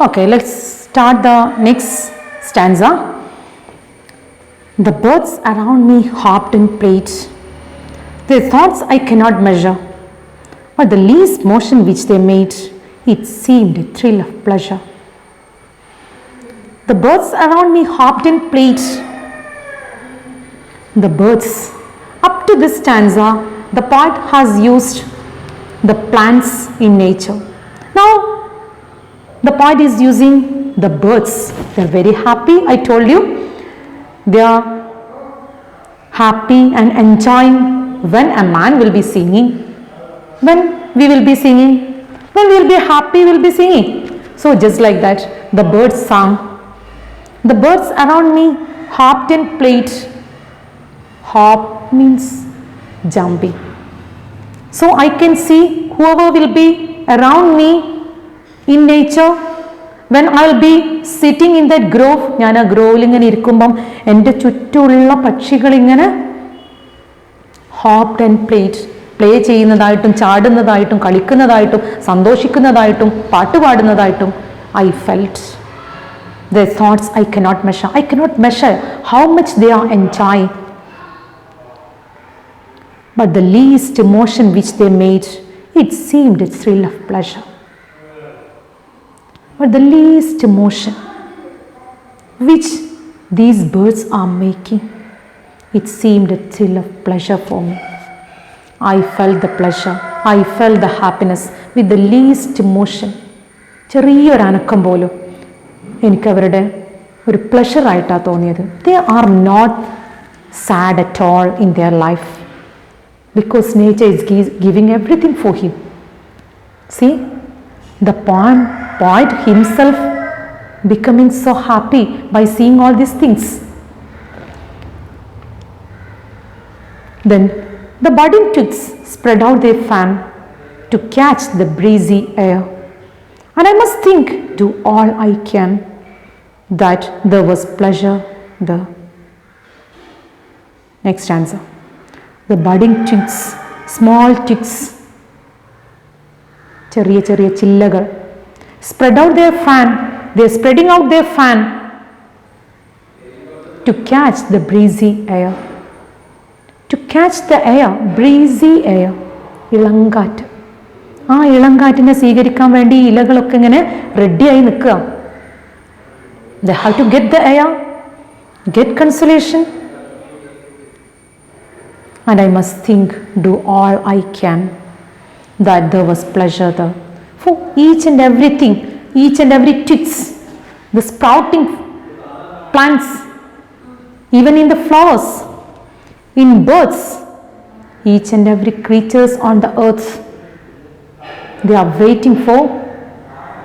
Okay, let's start the next stanza. The birds around me hopped and played. Their thoughts I cannot measure, but the least motion which they made, it seemed a thrill of pleasure. The birds around me hopped and played. The birds. Up to this stanza, the poet has used the plants in nature. Now, the poet is using the birds. They are very happy, I told you. They are happy and enjoying when a man will be singing. When we will be singing, when we will be happy, we will be singing. So just like that, the birds sang. The birds around me hopped and played. Hop means jumping. So I can see whoever will be around me in nature, when I will be sitting in that grove, ഞാൻ ആ ഗ്രോവിൽ ഇങ്ങനെ ഇരിക്കുമ്പം എൻ്റെ ചുറ്റുമുള്ള പക്ഷികൾ ഇങ്ങനെ hopped and played, play ചെയ്യുന്നതായിട്ടും ചാടുന്നതായിട്ടും കളിക്കുന്നതായിട്ടും സന്തോഷിക്കുന്നതായിട്ടും പാട്ട് പാടുന്നതായിട്ടും I felt. Their thoughts I cannot measure. I cannot measure how much they are enjoying. But the least emotion which they made, it seemed a thrill of pleasure. But the least emotion which these birds are making, it seemed a thrill of pleasure for me. I felt the pleasure, I felt the happiness with the least emotion. ചെറിയൊരു അനക്കം പോലും എനിക്ക് അവരുടെ ഒരു പ്ലഷറായിട്ടാണ് തോന്നിയത്. They are not sad at all in their life, because nature is giving everything for him. See, the poet himself becoming so happy by seeing all these things. Then the budding twigs spread out their fan to catch the breezy air, and I must think, do all I can, that there was pleasure there. Next answer. The budding twigs, small twigs, ചെറിയ ചെറിയ ചില്ലകൾ, spread out their fan, they are spreading out their fan to catch the breezy air. To catch the air, breezy air, ഇളങ്കാറ്റ്. ആ ഇളങ്കാറ്റിനെ സ്വീകരിക്കാൻ വേണ്ടി ഇലകളൊക്കെ ഇങ്ങനെ റെഡിയായി നിൽക്കുക. They have to get the air, get consolation. And I must think, do all I can, that there was pleasure there. For each and everything, each and every twigs, the sprouting plants, even in the flowers, in birds, each and every creatures on the earth, they are waiting for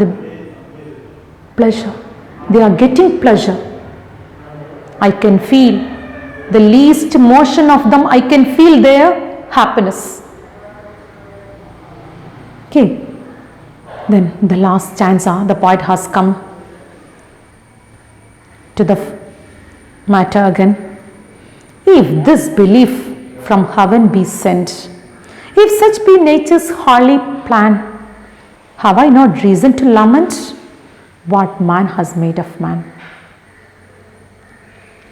the pleasure. They are getting pleasure. I can feel the least motion of them, I can feel their happiness. Okay, then the last stanza, the poet has come to the matter again. If this belief from heaven be sent, if such be nature's holy plan, have I not reason to lament what man has made of man?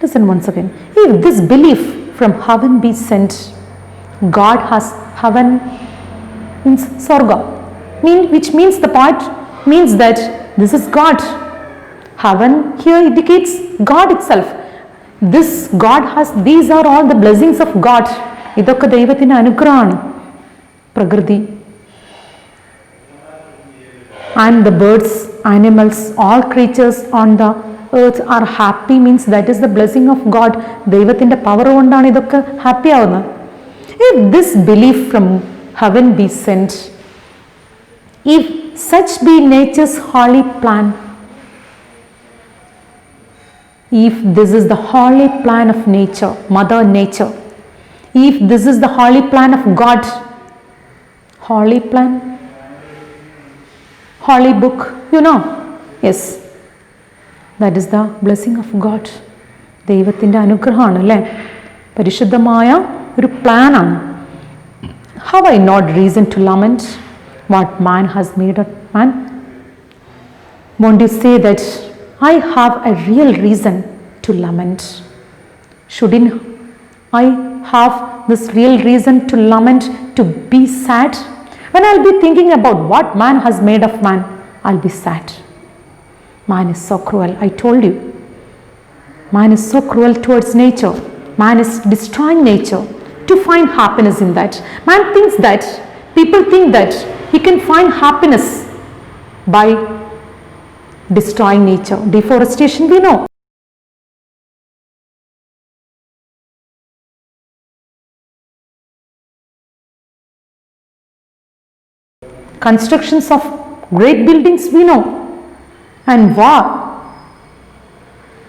Listen once again. If this belief from heaven be sent, God has heaven means Sorga, which means the poet means that this is God. Heaven here indicates God itself. This God has, these are all the blessings of God. ഇതൊക്കെ ദൈവത്തിൻ്റെ അനുഗ്രഹമാണ്. പ്രകൃതി, and the birds, animals, all creatures on the earth are happy, means that is the blessing of God. ദൈവത്തിൻ്റെ power കൊണ്ടാണ് ഇതൊക്കെ happy ആവുന്നത്. If this belief from heaven be sent, if such be nature's holy plan, if this is the holy plan of nature, Mother Nature, if this is the holy plan of God, holy plan, holy book, you know, yes, that is the blessing of God. ദൈവത്തിൻ്റെ അനുഗ്രഹമാണ് അല്ലേ, പരിശുദ്ധമായ ഒരു പ്ലാനാണ്. Have I not reason to lament what man has made of man? won't you say that I have a real reason to lament? Shouldn't I have this real reason to lament, to be sad? When I'll be thinking about what man has made of man, I'll be sad. Man is so cruel, I told you. Man is so cruel towards nature. Man is destroying nature to find happiness in that. Man thinks that, people think that he can find happiness by destroying nature. Deforestation, we know. Constructions of great buildings, we know. And war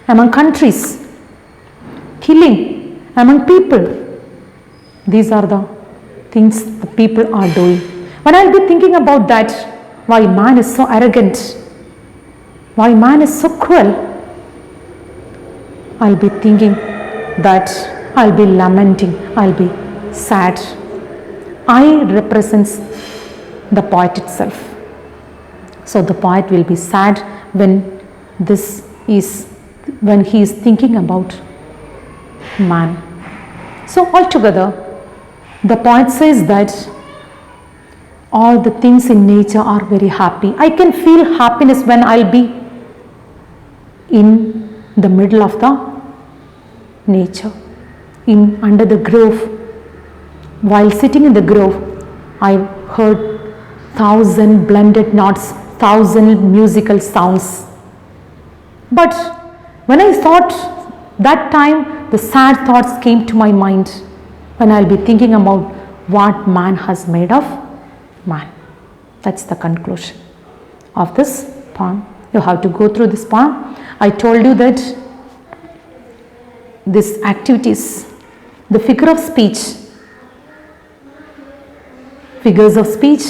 among countries, killing among people. These are the things the people are doing. When I'll be thinking about that, why man is so arrogant, why man is so cruel, I'll be thinking that, I'll be lamenting, I'll be sad. I represents the poet itself. So the poet will be sad when he is thinking about man. So altogether, the poet says that all the things in nature are very happy. I can feel happiness when I'll be in the middle of the nature, under the grove. While sitting in the grove, I heard 1,000 blended notes, 1,000 musical sounds. But when I thought that time, the sad thoughts came to my mind when I'll be thinking about what man has made of man. That's the conclusion of this poem. You have to go through this poem. I told you that these activities, the figure of speech, figures of speech,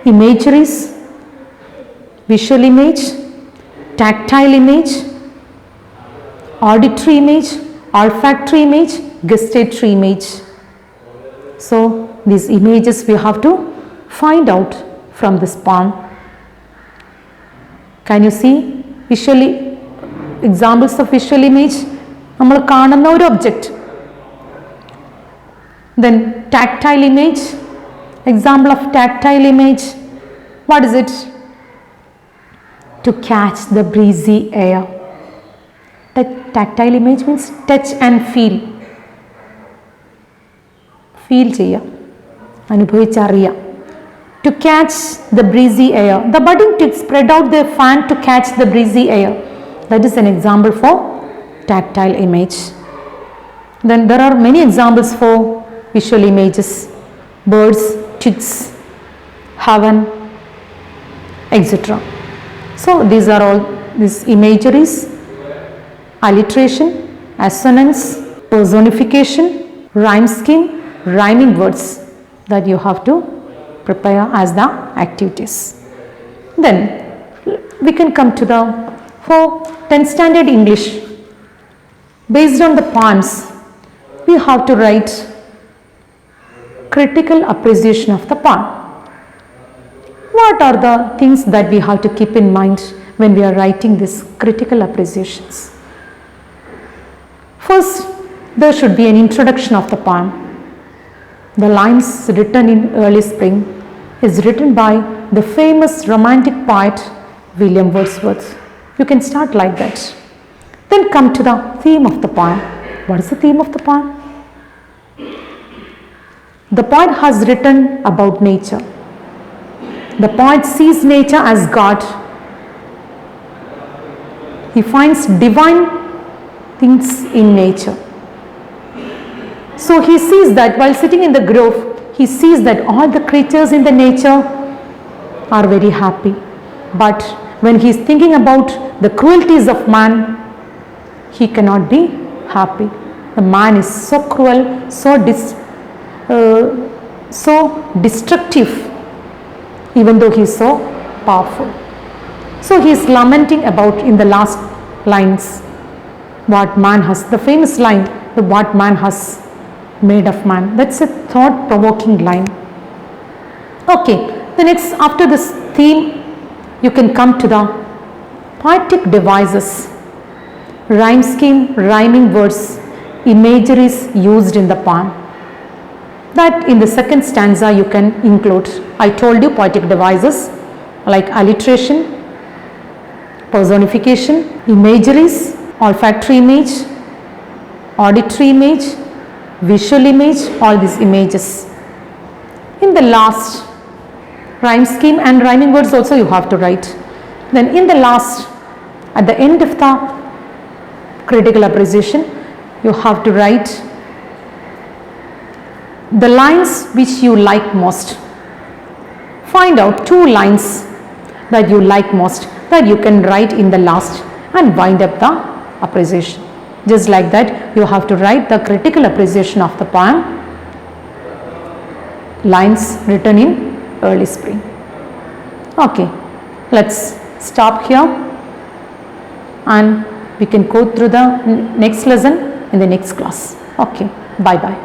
imageries, visual image, tactile image, auditory image, olfactory image, gustatory image. So these images we have to find out from this poem. Can you see visually examples of visual image? നമ്മൾ കാണുന്ന ഒരു object. Then tactile image, example of tactile image, what is it? To catch the breezy air. Tactile image means touch and feel. Feel ചെയ്യുക, അനുഭവിച്ചറിയാം. To catch the breezy air. The budding twigs spread out their fan to catch the breezy air. That is an example for tactile image. Then there are many examples for visual images. Birds, twigs, heaven, etc. So these are all these imageries, alliteration, assonance, personification, rhyme scheme, rhyming words that you have to prepare as the activities. Then we can come to the for 10th standard English. Based on the poems, we have to write critical appreciation of the poem. What are the things that we have to keep in mind when we are writing these critical appreciations? First, there should be an introduction of the poem. The lines written in early spring is written by the famous romantic poet William Wordsworth. You can start like that. Then come to the theme of the poem. What is the theme of the poem? The poet has written about nature. The poet sees nature as God. He finds divine things in nature. So he sees that while sitting in the grove, he sees that all the creatures in the nature are very happy. But when he is thinking about the cruelties of man, he cannot be happy. The man is so cruel, so destructive, even though he is so powerful. So he is lamenting about in the last lines what man has, the famous line, what man has made of man. That's a thought-provoking line. Okay, the next, after this theme, you can come to the poetic devices, rhyme scheme, rhyming words, imageries used in the poem. That in the second stanza you can include. I told you poetic devices like alliteration, personification, imageries, olfactory image, auditory image, visual image, all these images. In the last, rhyme scheme and rhyming words also you have to write. Then in the last, at the end of the critical appreciation, you have to write the lines which you like most. Find out 2 lines that you like most that you can write in the last and wind up the appreciation. Just like that, you have to write the critical appreciation of the poem, lines written in early spring. Okay, let's stop here and we can go through the next lesson in the next class. Okay, bye bye.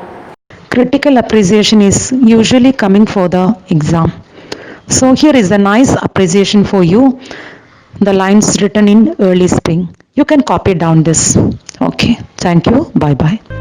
Critical appreciation is usually coming for the exam. So here is a nice appreciation for you. The lines written in early spring. You can copy down this. Okay, thank you. Bye bye.